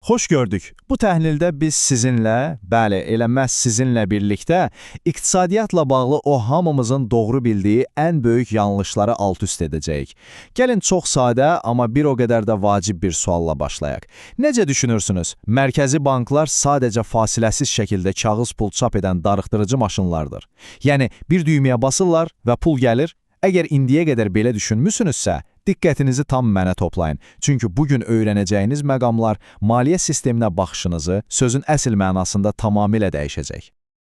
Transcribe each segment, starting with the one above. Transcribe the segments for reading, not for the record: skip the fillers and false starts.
Xoş gördük. Bu təhlildə biz sizinlə, bəli, elə məhz sizinlə birlikdə iqtisadiyyatla bağlı o hamımızın doğru bildiyi ən böyük yanlışları alt-üst edəcəyik. Gəlin çox sadə, amma bir o qədər də vacib bir sualla başlayaq. Necə düşünürsünüz? Mərkəzi banklar sadəcə fasiləsiz şəkildə kağız pul çap edən darıxdırıcı maşınlardır. Yəni, bir düyməyə basırlar və pul gəlir. Əgər indiyə qədər belə düşünmüsünüzsə, diqqətinizi tam mənə toplayın. Çünki bugün öyrənəcəyiniz məqamlar maliyyə sisteminə baxışınızı sözün əsl mənasında tamamilə dəyişəcək.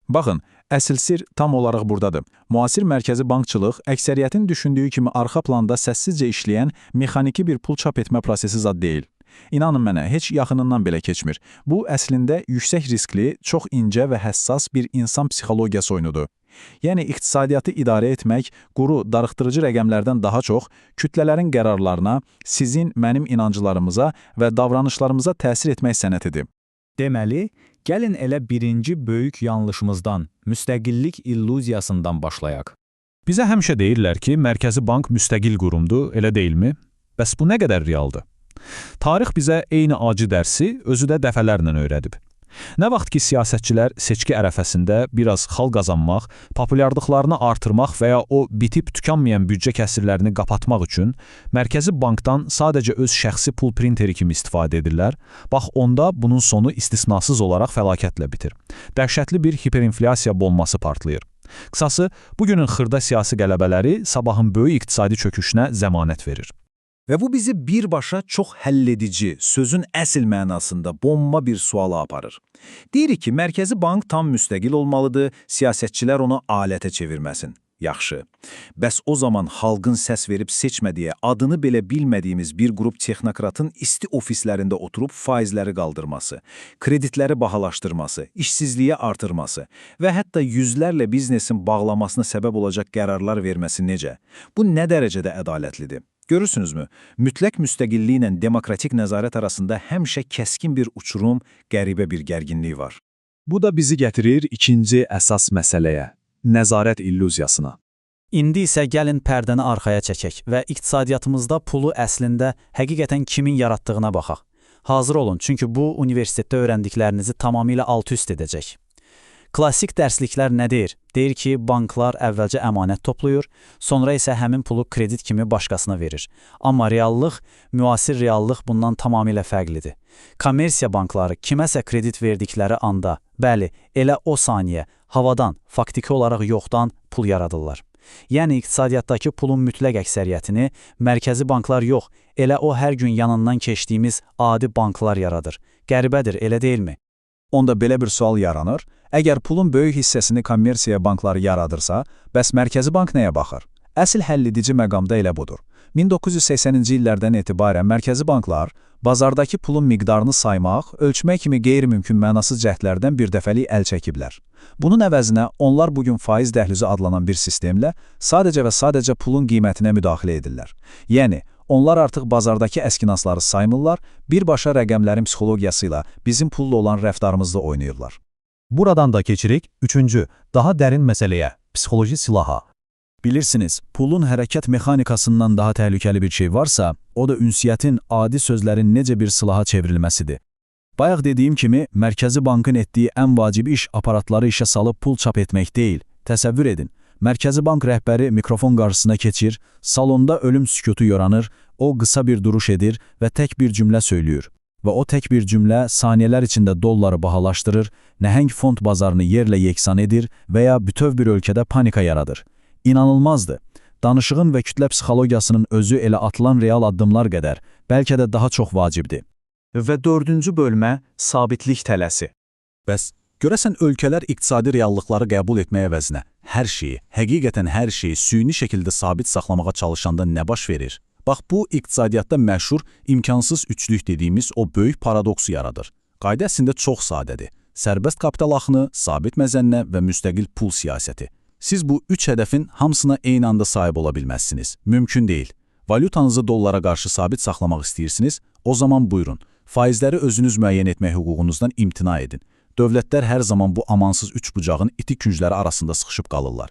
Baxın, əsl sir tam olaraq buradadır. Müasir mərkəzi bankçılıq əksəriyyətin düşündüyü kimi arxa planda səssizcə işləyən mexaniki bir pul çap etmə prosesi zad deyil. İnanın mənə, heç yaxınından belə keçmir. Bu, əslində yüksək riskli, çox incə və həssas bir insan psixologiyası oyunudur. Yəni, iqtisadiyyatı idarə etmək, quru, darıxdırıcı rəqəmlərdən daha çox kütlələrin qərarlarına, sizin, mənim inanclarımıza və davranışlarımıza təsir etmək sənətidir. Deməli, gəlin elə birinci böyük yanlışımızdan, müstəqillik illüziyasından başlayaq. Bizə həmişə deyirlər ki, Mərkəzi Bank müstəqil qurumdur, elə deyilmi? Bəs bu nə qədər realdır? Tarix bizə eyni acı dərsi özü də dəfələrlə öyrədib. Nə vaxt ki, siyasətçilər seçki ərəfəsində biraz xal qazanmaq, populyarlıqlarını artırmaq və ya o bitib tükanmayan büdcə kəsirlərini qapatmaq üçün Mərkəzi Bankdan sadəcə öz şəxsi pul printeri kimi istifadə edirlər, bax onda bunun sonu istisnasız olaraq fəlakətlə bitir. Dəhşətli bir hiperinflyasiya bombası partlayır. Qısası, bugünün xırda siyasi qələbələri sabahın böyük iqtisadi çöküşünə zəmanət verir. Və bu bizi birbaşa çox həlledici, sözün əsl mənasında bomba bir suala aparır. Deyirik ki, Mərkəzi Bank tam müstəqil olmalıdır, siyasətçilər onu alətə çevirməsin. Yaxşı. Bəs o zaman xalqın səs verib seçmədiyi, adını belə bilmədiyimiz bir qrup texnokratın isti ofislərində oturub faizləri qaldırması, kreditləri bahalaşdırması, işsizliyi artırması və hətta yüzlərlə biznesin bağlamasına səbəb olacaq qərarlar verməsi necə? Bu nə dərəcədə ədalətlidir? Görürsünüzmü? Mütləq müstəqilliklə demokratik nəzarət arasında həmişə kəskin bir uçurum, qəribə bir gərginlik var. Bu da bizi gətirir ikinci əsas məsələyə, nəzarət illüziyasına. İndi isə gəlin pərdəni arxaya çəkək və iqtisadiyyatımızda pulu əslində həqiqətən kimin yaratdığına baxaq. Hazır olun, çünki bu universitetdə öyrəndiklərinizi tamamilə alt-üst edəcək. Klassik dərsliklər nə deyir? Deyir ki, banklar əvvəlcə əmanət toplayır, sonra isə həmin pulu kredit kimi başqasına verir. Amma reallıq, müasir reallıq bundan tamamilə fərqlidir. Kommersiya bankları kiməsə kredit verdikləri anda, bəli, elə o saniyə, havadan, faktiki olaraq yoxdan pul yaradırlar. Yəni, iqtisadiyyatdakı pulun mütləq əksəriyyətini mərkəzi banklar yox, elə o hər gün yanından keçdiyimiz adi banklar yaradır. Qəribədir, elə deyilmi? Onda belə bir sual yaranır. Əgər pulun böyük hissəsini kommersiya bankları yaradırsa, bəs Mərkəzi Bank nəyə baxır? Əsl həlledici məqamda elə budur. 1980-ci illərdən etibarən Mərkəzi banklar bazardakı pulun miqdarını saymaq, ölçmək kimi qeyri-mümkün mənasız cəhdlərdən bir dəfəlik əl çəkiblər. Bunun əvəzinə onlar bugün faiz dəhlizi adlanan bir sistemlə sadəcə və sadəcə pulun qiymətinə müdaxilə edirlər. Yəni, onlar artıq bazardakı əskinosları saymırlar, birbaşa rəqəmlərin psixologiyası ilə bizim pulla olan rəftarımızda oynayırlar. Buradan da keçirik üçüncü, daha dərin məsələyə, psixoloji silaha. Bilirsiniz, pulun hərəkət mexanikasından daha təhlükəli bir şey varsa, o da ünsiyyətin adi sözlərin necə bir silaha çevrilməsidir. Bayaq dediyim kimi, Mərkəzi Bankın etdiyi ən vacib iş aparatları işə salıb pul çap etmək deyil. Təsəvvür edin, Mərkəzi Bank rəhbəri mikrofon qarşısına keçir, salonda ölüm sükutu yoranır, o qısa bir duruş edir və tək bir cümlə söylüyor. Və o tək bir cümlə saniyələr içində dolları bahalaşdırır, nəhəng fond bazarını yerlə yeksan edir və ya bütöv bir ölkədə panika yaradır. İnanılmazdır. Danışığın və kütlə psixologiyasının özü elə atılan real addımlar qədər, bəlkə də daha çox vacibdir. Və dördüncü bölmə sabitlik tələsi. Bəs, görəsən ölkələr iqtisadi reallıqları qəbul etməyə əvəzinə hər şeyi, həqiqətən hər şeyi süni şəkildə sabit saxlamağa çalışanda nə baş verir? Bax, bu iqtisadiyyatda məşhur, imkansız üçlük dediyimiz o böyük paradoksu yaradır. Qayda əslində çox sadədir. Sərbəst kapital axını, sabit məzənnə və müstəqil pul siyasəti. Siz bu üç hədəfin hamısına eyni anda sahib ola bilməzsiniz. Mümkün deyil. Valyutanızı dollara qarşı sabit saxlamaq istəyirsiniz, o zaman buyurun. Faizləri özünüz müəyyən etmək hüququnuzdan imtina edin. Dövlətlər hər zaman bu amansız üç bucağın iti küncləri arasında sıxışıb qalırlar.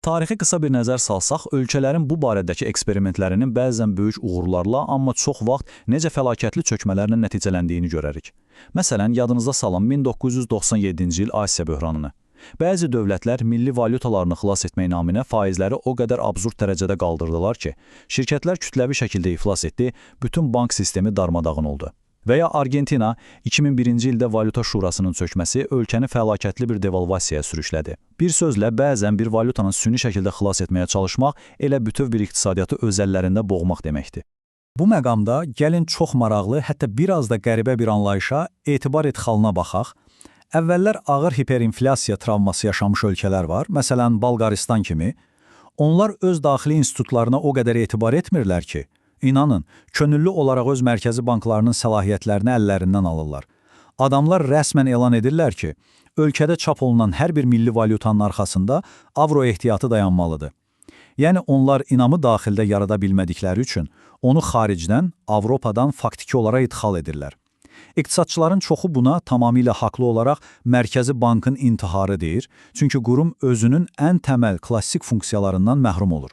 Tarixi qısa bir nəzər salsaq, ölkələrin bu barədəki eksperimentlərinin bəzən böyük uğurlarla, amma çox vaxt necə fəlakətli çökmələrlə nəticələndiyini görərik. Məsələn, yadınızda salın 1997-ci il Asiya böhranını. Bəzi dövlətlər milli valyutalarını xilas etmək naminə faizləri o qədər absurd dərəcədə qaldırdılar ki, şirkətlər kütləvi şəkildə iflas etdi, bütün bank sistemi darmadağın oldu. Və ya Argentina 2001-ci ildə valyuta şurasının çökməsi ölkəni fəlakətli bir devalvasiyaya sürüklədi. Bir sözlə, bəzən bir valyutanı süni şəkildə xilas etməyə çalışmaq elə bütöv bir iqtisadiyyatı öz əllərində boğmaq deməkdir. Bu məqamda gəlin çox maraqlı, hətta biraz da qəribə bir anlayışa, etibar et xalına baxaq. Əvvəllər ağır hiperinflyasiya travması yaşamış ölkələr var, məsələn, Bolqaristan kimi. Onlar öz daxili institutlarına o qədər etibar etmirlər ki, İnanın, könüllü olaraq öz mərkəzi banklarının səlahiyyətlərini əllərindən alırlar. Adamlar rəsmən elan edirlər ki, ölkədə çap olunan hər bir milli valyutanın arxasında avro ehtiyatı dayanmalıdır. Yəni onlar inamı daxildə yarada bilmədikləri üçün onu xaricdən, Avropadan faktiki olaraq idxal edirlər. İqtisadçıların çoxu buna tamamilə haqlı olaraq Mərkəzi Bankın intiharı deyir, çünki qurum özünün ən təməl klassik funksiyalarından məhrum olur.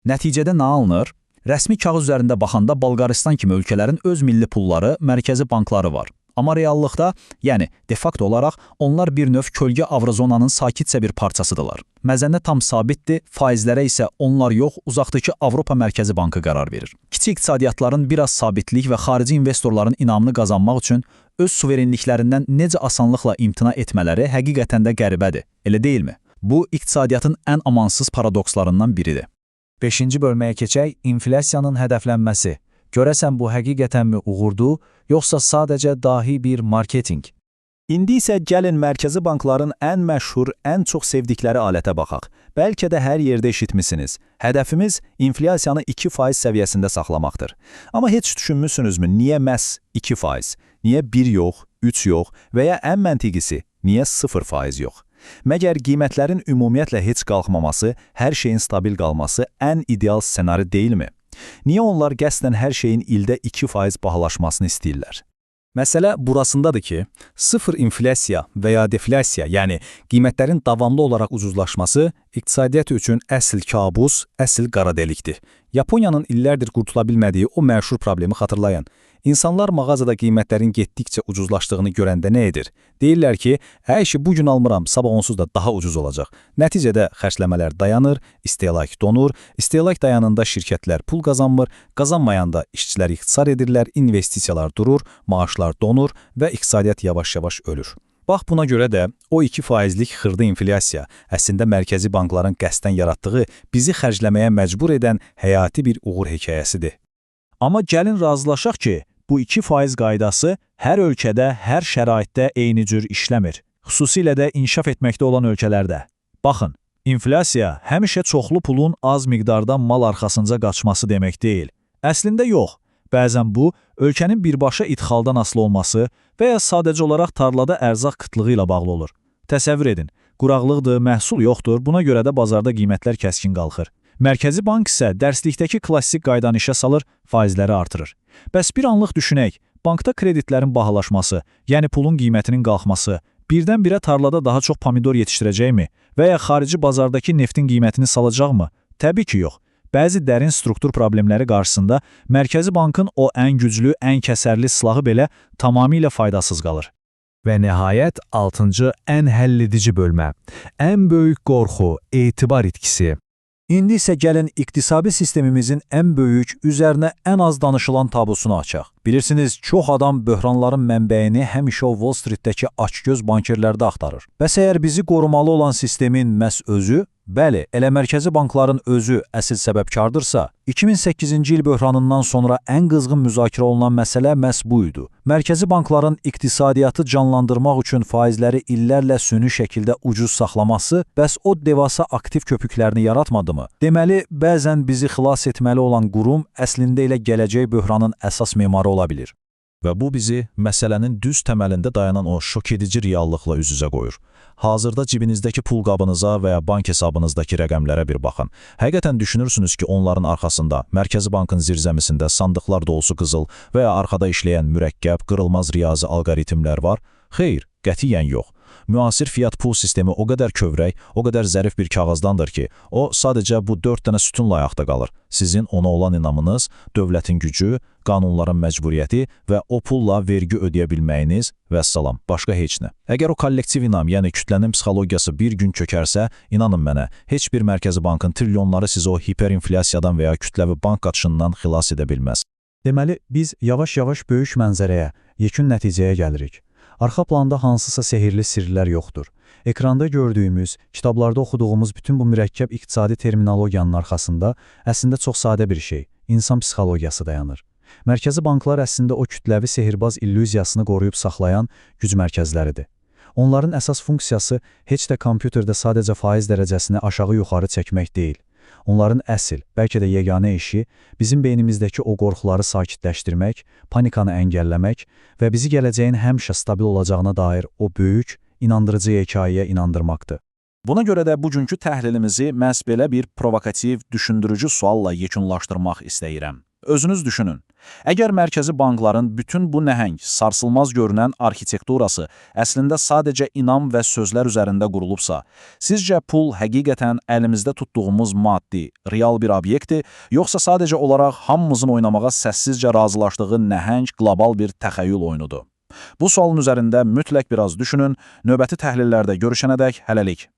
Nəticədə nə alınır? Rəsmi kağız üzərində baxanda Bolqaristan kimi ölkələrin öz milli pulları, mərkəzi bankları var. Amma reallıqda, yəni de facto olaraq onlar bir növ kölgə Avrozonanın sakitcə bir parçasıdırlar. Məzənnə tam sabitdir, faizlərə isə onlar yox, uzaqdakı Avropa Mərkəzi Bankı qərar verir. Kiçik iqtisadiyyatların biraz sabitlik və xarici investorların inamını qazanmaq üçün öz suverenliklərindən necə asanlıqla imtina etmələri həqiqətən də qəribədir, elə deyilmi? Bu, iqtisadiyyatın ən amansız paradokslarından biridir. 5-ci bölməyə keçək, inflyasiyanın hədəflənməsi. Görəsən bu həqiqətənmi uğurdur, yoxsa sadəcə dahi bir marketinq? İndi isə gəlin mərkəzi bankların ən məşhur, ən çox sevdikləri alətə baxaq. Bəlkə də hər yerdə eşitmisiniz. Hədəfimiz inflyasiyanı 2% səviyyəsində saxlamaqdır. Amma heç düşünmüsünüzmü, niyə məhz 2%? Niyə 1 yox, 3 yox və ya ən məntiqisi, niyə 0% yox? Məgər qiymətlərin ümumiyyətlə heç qalxmaması, hər şeyin stabil qalması ən ideal ssenari deyilmi? Niyə onlar qəsdən hər şeyin ildə 2% bahalaşmasını istəyirlər? Məsələ burasındadır ki, sıfır inflyasiya və ya deflyasiya, yəni qiymətlərin davamlı olaraq ucuzlaşması iqtisadiyyat üçün əsl kabus, əsl qara delikdir. Yaponiyanın illərdir qurtula bilmədiyi o məşhur problemi xatırlayın. İnsanlar mağazada qiymətlərin getdikcə ucuzlaşdığını görəndə nə edir? Deyirlər ki, hər işi bugün almıram, sabah onsuz da daha ucuz olacaq. Nəticədə xərcləmələr dayanır, istehlak donur, istehlak dayanında şirkətlər pul qazanmır, qazanmayanda işçilər ixtisar edirlər, investisiyalar durur, maaşlar donur və iqtisadiyyat yavaş-yavaş ölür. Bax buna görə də o 2%lik xırda inflyasiya əslində mərkəzi bankların qəsdən yaratdığı, bizi xərcləməyə məcbur edən həyati bir uğur hekayəsidir. Amma gəlin razılaşaq ki, bu 2% qaydası hər ölkədə, hər şəraitdə eyni cür işləmir. Xüsusilə də inkişaf etməkdə olan ölkələrdə. Baxın, inflyasiya həmişə çoxlu pulun az miqdarda mal arxasınca qaçması demək deyil. Əslində yox. Bəzən bu, ölkənin birbaşa idxaldan asılı olması və ya sadəcə olaraq tarlada ərzaq qıtlığı ilə bağlı olur. Təsəvvür edin, quraqlıqdır, məhsul yoxdur, buna görə də bazarda qiymətlər kəskin qalxır. Mərkəzi bank isə dərslikdəki klassik qaydanı işə salır, faizləri artırır. Bəs bir anlıq düşünək, bankda kreditlərin bahalaşması, yəni pulun qiymətinin qalxması, birdən-birə tarlada daha çox pomidor yetişdirəcəkmi və ya xarici bazardakı neftin qiymətini salacaqmı? Təbii ki, yox. Bəzi dərin struktur problemləri qarşısında Mərkəzi Bankın o ən güclü, ən kəsərli silahı belə tamamilə faydasız qalır. Və nəhayət 6-cı ən həlledici bölmə. Ən böyük qorxu, etibar itkisi. İndi isə gəlin iqtisadi sistemimizin ən böyük, üzərinə ən az danışılan tabusunu açaq. Bilirsiniz, çox adam böhranların mənbəyini həmişə o Wall Streetdəki açgöz bankerlərdə axtarır. Bəs əgər bizi qorumalı olan sistemin məhz özü, bəli, elə mərkəzi bankların özü əsl səbəbkardırsa, 2008-ci il böhranından sonra ən qızğın müzakirə olunan məsələ məhz bu idi. Mərkəzi bankların iqtisadiyyatı canlandırmaq üçün faizləri illərlə süni şəkildə ucuz saxlaması, bəs o devasa aktiv köpüklərini yaratmadımı? Deməli, bəzən bizi xilas etməli olan qurum əslində elə gələcək böhranın əsas memarı ola bilir. Və bu bizi məsələnin düz təməlində dayanan o şok edici reallıqla üz-üzə qoyur. Hazırda cibinizdəki pul qabınıza və ya bank hesabınızdakı rəqəmlərə bir baxın. Həqiqətən düşünürsünüz ki, onların arxasında, Mərkəzi Bankın zirzəmisində sandıqlar dolusu qızıl və ya arxada işləyən mürəkkəb, qırılmaz riyazi alqoritmlər var. Xeyr, qətiyyən yox. Müasir fiat pul sistemi o qədər kövrək, o qədər zərif bir kağızdandır ki, o sadəcə bu 4 dənə sütunla ayaqda qalır. Sizin ona olan inamınız, dövlətin gücü, qanunların məcburiyyəti və o pulla vergi ödəyə bilməyiniz və salam, başqa heç nə. Əgər o kollektiv inam, yəni kütlənin psixologiyası bir gün çökərsə, inanın mənə, heç bir mərkəzi bankın trilyonları sizi o hiperinflyasiyadan və ya kütləvi bank qaçışından xilas edə bilməz. Deməli, biz yavaş-yavaş böyük mənzərəyə, yekun nəticəyə gəlirik. Arxa planda hansısa sehirli sirlər yoxdur. Ekranda gördüyümüz, kitablarda oxuduğumuz bütün bu mürəkkəb iqtisadi terminologiyanın arxasında əslində çox sadə bir şey, insan psixologiyası dayanır. Mərkəzi banklar əslində o kütləvi sehirbaz illüziyasını qoruyub saxlayan güc mərkəzləridir. Onların əsas funksiyası heç də kompüterdə sadəcə faiz dərəcəsini aşağı-yuxarı çəkmək deyil. Onların əsl, bəlkə də yeganə işi bizim beynimizdəki o qorxuları sakitləşdirmək, panikanı əngəlləmək və bizi gələcəyin həmişə stabil olacağına dair o böyük, inandırıcı hekayəyə inandırmaqdır. Buna görə də bugünkü təhlilimizi məhz belə bir provokativ, düşündürücü sualla yekunlaşdırmaq istəyirəm. Özünüz düşünün. Əgər mərkəzi bankların bütün bu nəhəng, sarsılmaz görünən arxitekturası əslində sadəcə inam və sözlər üzərində qurulubsa, sizcə pul həqiqətən əlimizdə tutduğumuz maddi, real bir obyektdir, yoxsa sadəcə olaraq hamımızın oynamağa səssizcə razılaşdığı nəhəng, qlobal bir təxəyyül oyunudur? Bu sualın üzərində mütləq biraz düşünün, növbəti təhlillərdə görüşənədək hələlik.